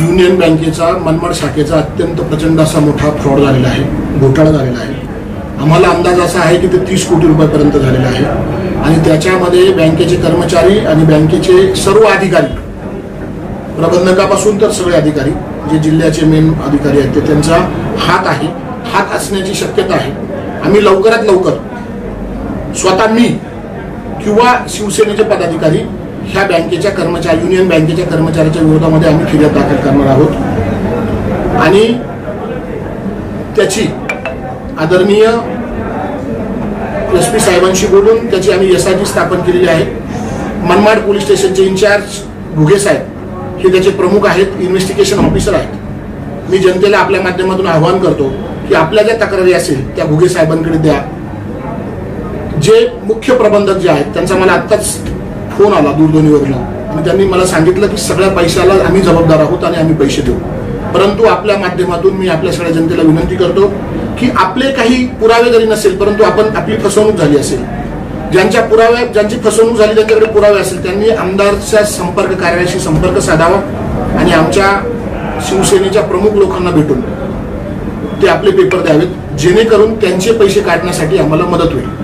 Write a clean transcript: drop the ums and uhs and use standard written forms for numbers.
Union बँकेचा मनमाड शाखेचा अत्यंत प्रचंड असा मोठा फ्रॉड झालेला आहे, घोटाळा झालेला आहे। आम्हाला अंदाज असा आहे की ते 30 कोटी रुपयापर्यंत झालेला आहे आणि त्याच्यामध्ये बँकेचे कर्मचारी आणि बँकेचे सर्व अधिकारी, प्रबंधकापासून तर सगळे अधिकारी, जे जिल्ह्याचे मेन अधिकारी आहेत ते त्यांचा हात असण्याची शक्यता आहे। आम्ही लवकरात लवकर स्वतः मी किंवा शिवसेनेचे पदाधिकारी ह्या बँकेच्या कर्मचारी, युनियन बँकेच्या कर्मचाऱ्याच्या विरोधामध्ये आम्ही फिर्याद दाखल करणार आहोत आणि त्याची आदरणीय एसपी साहेबांशी बोलून त्याची आम्ही SIT स्थापन केलेली आहे। मनमाड पोलीस स्टेशनचे इन्चार्ज घुगे साहेब हे त्याचे प्रमुख आहेत, इन्व्हेस्टिगेशन ऑफिसर आहेत। मी जनतेला आपल्या माध्यमातून आवाहन करतो की आपल्या ज्या तक्रारी असेल त्या घुगे साहेबांकडे द्या। जे मुख्य प्रबंधक जे आहेत त्यांचा मला आत्ताच फोन आला दूरध्वनीवरून आणि त्यांनी मला सांगितलं की सगळ्या पैशाला आम्ही जबाबदार आहोत आणि आम्ही पैसे देऊ, परंतु आपल्या माध्यमातून मी आपल्या सगळ्या जनतेला विनंती करतो की आपले काही पुरावे जरी नसेल परंतु आपली फसवणूक झाली असेल, ज्यांची फसवणूक झाली त्यांच्याकडे पुरावे असेल त्यांनी आमदारच्या संपर्क कार्यालयाशी संपर्क साधावा आणि आमच्या शिवसेनेच्या प्रमुख लोकांना भेटून ते आपले पेपर द्यावेत, जेणेकरून त्यांचे पैसे काढण्यासाठी आम्हाला मदत होईल।